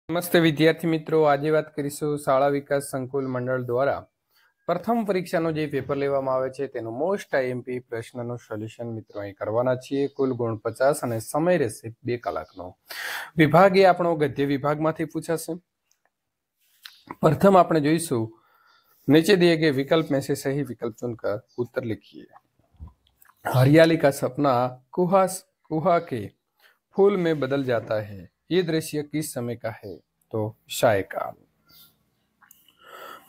નમસ્તે વિદ્યાર્થી મિત્રો, આજે વાત કરીશું શાળા વિકાસ સંકુલ મંડળ દ્વારા પ્રથમ પરીક્ષાનો જે પેપર લેવામાં આવે છે તેનો મોસ્ટ આઈએમપી પ્રશ્નનું સોલ્યુશન મિત્રો અહીં કરવાના છીએ। કુલ ગુણ 50 અને સમય રહેશે 2 કલાકનો। વિભાગ એ આપણો ગદ્ય વિભાગમાંથી પૂછાશે। प्रथम આપણે જોઈશું, नीचे दिए गए विकल्प में से सही विकल्प चुनकर उत्तर लिखिए। हरियाली का सपना कुहा के फूल में बदल जाता है, ये दृश्य किस समय का है? तो सायकाल।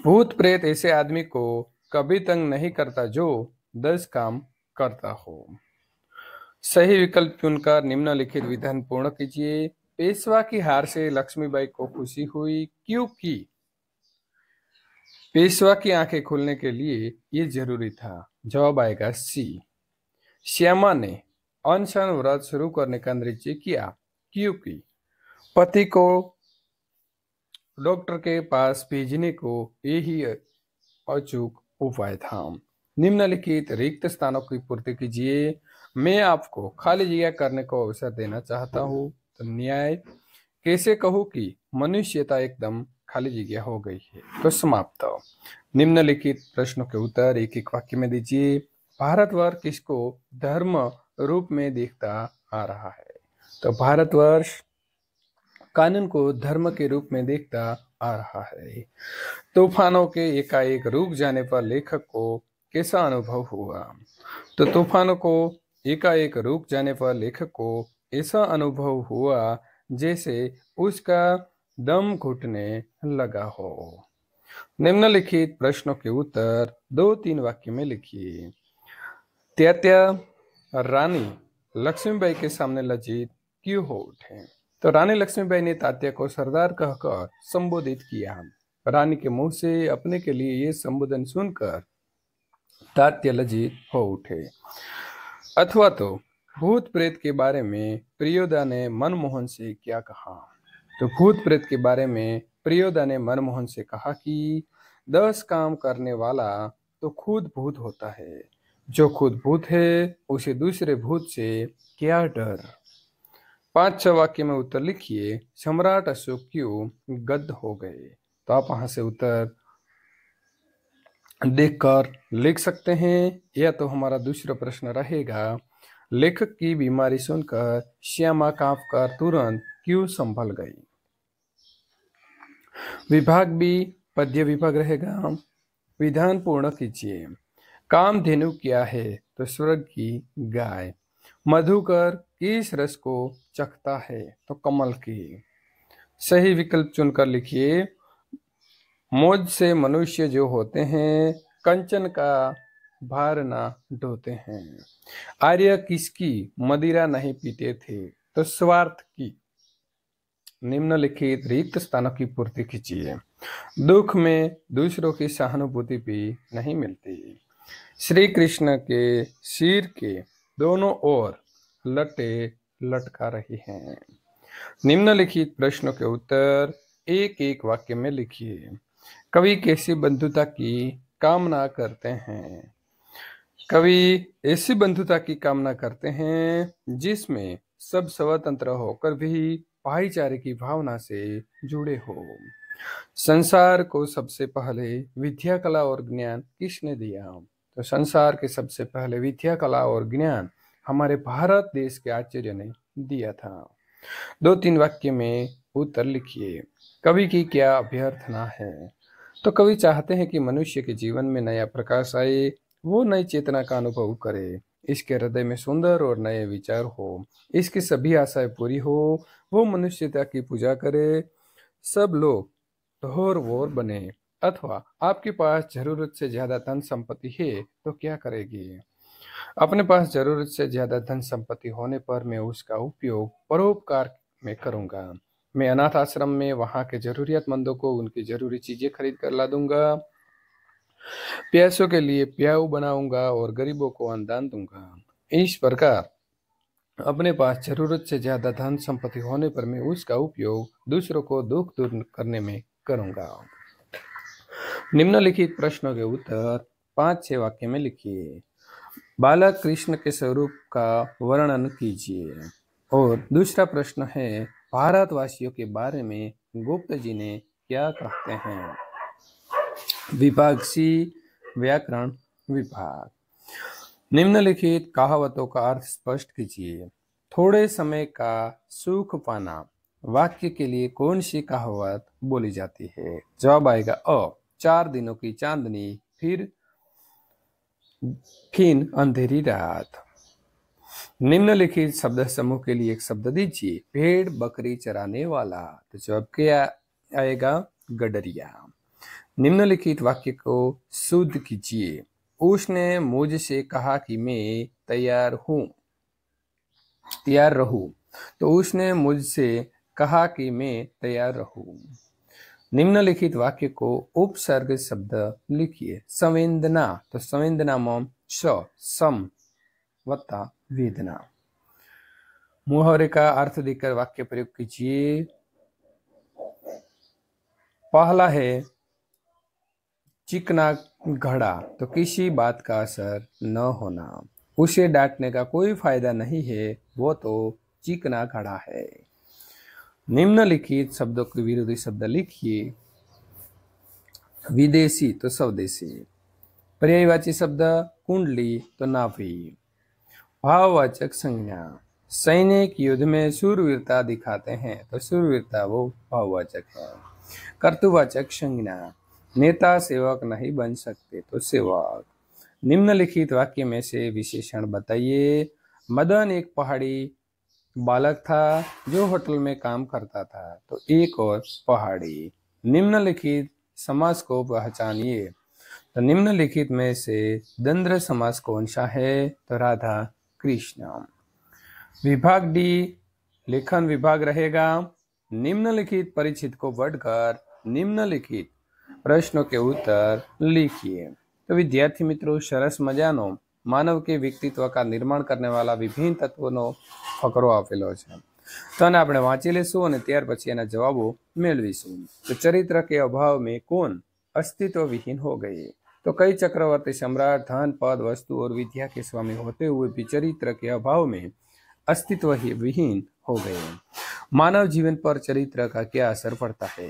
भूत प्रेत ऐसे आदमी को कभी तंग नहीं करता जो 10 काम करता हो। सही विकल्प चुनकर निम्नलिखित विधान पूर्ण कीजिए। पेशवा की हार से लक्ष्मीबाई को खुशी हुई क्योंकि पेशवा की आंखें खुलने के लिए ये जरूरी था। जवाब आएगा सी। श्यामा ने अनशन व्रत शुरू करने का निश्चय किया क्योंकि पति को डॉक्टर के पास भेजने को यही अचूक उपाय था। निम्नलिखित रिक्त स्थानों की पूर्ति कीजिए। मैं आपको खाली जगह करने को अवसर देना चाहता हूँ। तो न्याय। कैसे कहूँ कि मनुष्यता एकदम खाली जगह हो गई है। तो समाप्त। निम्नलिखित प्रश्नों के उत्तर एक एक वाक्य में दीजिए। भारतवर्ष किसको धर्म रूप में देखता आ रहा है? तो भारतवर्ष कानून को धर्म के रूप में देखता आ रहा है। तूफानों के एकाएक रुक जाने पर लेखक को कैसा अनुभव हुआ? तो तूफानों को एकाएक रुक जाने पर लेखक को ऐसा अनुभव हुआ जैसे उसका दम घुटने लगा हो। निम्नलिखित प्रश्नों के उत्तर 2-3 वाक्य में लिखिए। त्यात्या रानी लक्ष्मीबाई के सामने लज्जित क्यों हो उठे? तो रानी लक्ष्मीबाई ने तात्या को सरदार कहकर संबोधित किया। रानी के मुंह से अपने के लिए ये संबोधन सुनकर तात्या लज्जित हो उठे। अथवा तो भूत प्रेत के बारे में प्रियोदा ने मनमोहन से क्या कहा? तो भूत प्रेत के बारे में प्रियोदा ने मनमोहन से कहा कि 10 काम करने वाला तो खुद भूत होता है, जो खुद भूत है उसे दूसरे भूत से क्या डर। 5-6 वाक्य में उत्तर लिखिए। सम्राट अशोक क्यों गद्द हो गए? तो आप वहां से उत्तर देखकर लिख सकते हैं। या तो हमारा दूसरा प्रश्न रहेगा, लेखक की बीमारी सुनकर श्यामा कांपकर तुरंत क्यों संभल गई। विभाग बी पद्य विभाग रहेगा। विधान पूर्ण कीजिए। कामधेनु क्या है? तो स्वर्ग की गाय। मधुकर किस रस को चखता है? तो कमल की। सही विकल्प चुनकर लिखिए। मौज से मनुष्य जो होते हैं कंचन का भार ना ढोते हैं। आर्य किसकी मदिरा नहीं पीते थे? तो स्वार्थ की। निम्नलिखित रिक्त स्थानों की पूर्ति कीजिए। दुख में दूसरों की सहानुभूति भी नहीं मिलती। श्री कृष्ण के सिर के दोनों ओर लटे लटका रही हैं। निम्नलिखित प्रश्नों के उत्तर एक एक वाक्य में लिखिए। कवि कैसी बंधुता की कामना करते हैं? कवि ऐसी बंधुता की कामना करते हैं जिसमें सब स्वतंत्र होकर भी भाईचारे की भावना से जुड़े हो। संसार को सबसे पहले विद्या, कला और ज्ञान किसने दिया? तो संसार के सबसे पहले विद्या, कला और ज्ञान हमारे भारत देश के आचार्य ने दिया था। 2-3 वाक्य में उत्तर लिखिए। कवि की क्या अभ्यर्थना है? तो कवि चाहते हैं कि मनुष्य के जीवन में नया प्रकाश आए, वो नई चेतना का अनुभव करे, इसके हृदय में सुंदर और नए विचार हो, इसकी सभी आशाएं पूरी हो, वो मनुष्यता की पूजा करे, सब लोग ढोर वोर बने। अथवा आपके पास जरूरत से ज्यादा धन संपत्ति है तो क्या करेगी? अपने पास जरूरत से ज्यादा धन संपत्ति होने पर मैं उसका उपयोग परोपकार में करूंगा। मैं अनाथ आश्रम में वहां के जरूरतमंदों को उनकी जरूरी चीजें खरीद कर ला दूंगा, प्यासों के लिए प्याऊ बनाऊंगा और गरीबों को अन्नदान दूंगा। इस प्रकार अपने पास जरूरत से ज्यादा धन संपत्ति होने पर मैं उसका उपयोग दूसरों को दुख दूर करने में करूंगा। निम्नलिखित प्रश्नों के उत्तर 5-6 वाक्य में लिखिए। बालक कृष्ण के स्वरूप का वर्णन कीजिए। और दूसरा प्रश्न है, भारतवासियों के बारे में गुप्त जी ने क्या कहते हैं। विभाग सी, व्याकरण विभाग। निम्नलिखित कहावतों का अर्थ स्पष्ट कीजिए। थोड़े समय का सुख पाना वाक्य के लिए कौन सी कहावत बोली जाती है। जवाब आएगा अ। 4 दिनों की चांदनी फिर अंधेरी रात। निम्नलिखित शब्द समूह के लिए एक शब्द दीजिए। भेड़ बकरी चराने वाला, तो जवाब क्या आएगा, गडरिया। निम्नलिखित वाक्य को शुद्ध कीजिए। उसने मुझसे कहा कि मैं तैयार रहूं, तो उसने मुझसे कहा कि मैं तैयार रहूं। निम्नलिखित वाक्य को उपसर्ग शब्द लिखिए। संवेदना, तो संवेदना में सम वत्ता वेदना। मुहावरे का अर्थ देकर वाक्य प्रयोग कीजिए। पहला है चिकना घड़ा, तो किसी बात का असर न होना। उसे डांटने का कोई फायदा नहीं है, वो तो चिकना घड़ा है। निम्नलिखित शब्दों के विरोधी शब्द लिखिए। विदेशी, तो स्वदेशी। पर्यायवाची शब्द कुंडली, तो नाभि। भाववाचक संज्ञा। सैनिक युद्ध में शूरवीरता दिखाते हैं, तो शूरवीरता वो भाववाचक है। कर्तुवाचक संज्ञा। नेता सेवक नहीं बन सकते, तो सेवक। निम्नलिखित वाक्य में से विशेषण बताइए। मदन एक पहाड़ी बालक था जो होटल में काम करता था, तो एक और पहाड़ी। निम्नलिखित समास को पहचानिए। तो निम्नलिखित में से द्वंद्व समास कौन सा है, तो राधा कृष्ण। विभाग डी लेखन विभाग रहेगा। निम्नलिखित परिचित को पढ़कर निम्नलिखित प्रश्नों के उत्तर लिखिए। तो विद्यार्थी मित्रों, सरस मजानो मानव के व्यक्तित्व का निर्माण करने वाला विभिन्न तत्वों फकरो आपेलो है। तो आने આપણે વાંચી લેશું અને ત્યાર પછી એના જવાબો મેળવીશું। તો ચરિત્ર के अभाव में कौन अस्तित्व विहीन हो गए। तो कई चक्रवर्ती सम्राट धन पद वस्तु और विद्या के स्वामी होते हुए भी चरित्र के अभाव में अस्तित्व ही विहीन हो गए। मानव जीवन पर चरित्र का क्या असर पड़ता है।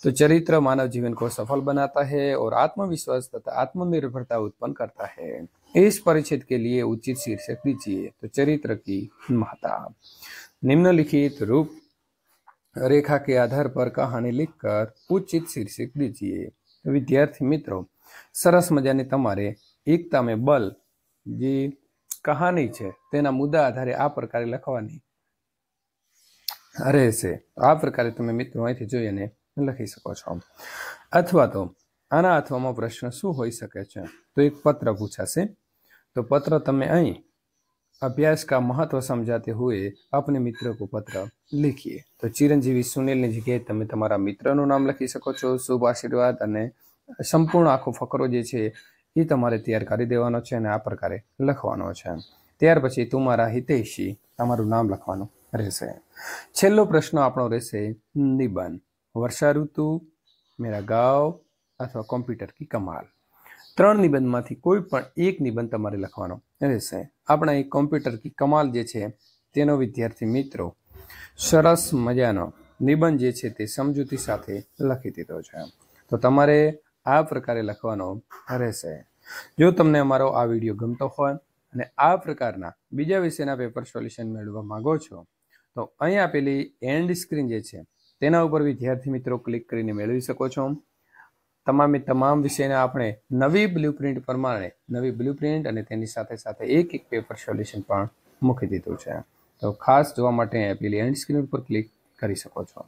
तो चरित्र मानव जीवन को सफल बनाता है और आत्मविश्वास तथा आत्मनिर्भरता उत्पन्न करता है। इस परिच्छेद के लिए उचित शीर्षक दीजिए। तो चरित्र की महत्ता। निम्नलिखित रूप रेखा के आधार पर कहानी लिखकर उचित शीर्षक दीजिए। तो विद्यार्थी मित्रों, सरस मजानी तमारे एकता में बल जे कहानी है तेना मुद्दा आधारे आ प्रकारे लखवानी રહેશે। આ પ્રકારે તમે મિત્રો અહીંથી જોઈને લખી શકો છો। અથવા તો આના અથવામાં પ્રશ્ન શું હોઈ શકે છે, તો એક પત્ર પૂછાશે। तो पत्र तमे અહીં अभ्यास का महत्व समझाते हुए अपने मित्र को पत्र लिखिए। तो चिरंजीवी सुनील ની જગ્યાએ તમે તમારા મિત્રનું નામ લખી શકો છો। શુભ આશીર્વાદ અને સંપૂર્ણ આખો ફકરો જે છે એ તમારે તૈયાર કરી દેવાનો છે અને આ પ્રકારે લખવાનો છે। ત્યાર પછી તમારા હિતૈષી તમારું નામ લખવાનું રહેશે। છેલ્લો પ્રશ્ન આપણો રહેશે નિબંધ। વર્ષા ઋતુ, मेरा गांव अथवा कॉम्प्यूटर की कमाल। 3 નિબંધમાંથી કોઈ પણ એક નિબંધ તમારે લખવાનો રહેશે। આપણા એક કોમ્પ્યુટર की कमाल જે છે તેનો વિદ્યાર્થી મિત્રો સરસ મજાનો નિબંધ જે છે તે સમજૂતી સાથે લખી દીધો છે। તો તમારે આ પ્રકારે લખવાનો રહેશે। જો તમને અમારો આ વિડીયો ગમતો હોય અને આ પ્રકારના બીજા વિષયના પેપર સોલ્યુશન મેળવવા માંગો છો તો અહીં આપેલી એન્ડ સ્ક્રીન જે છે તેના ઉપર વિદ્યાર્થી મિત્રો ક્લિક કરીને મેળવી શકો છો। તમામ વિષયના આપણે નવી બ્લુપ્રિન્ટ પ્રમાણે નવી બ્લુપ્રિન્ટ અને તેની સાથે સાથે એક પેપર સોલ્યુશન પણ મૂકી દીધું છે। તો ખાસ જોવા માટે આપેલી એન્ડ સ્ક્રીન ઉપર ક્લિક કરી શકો છો।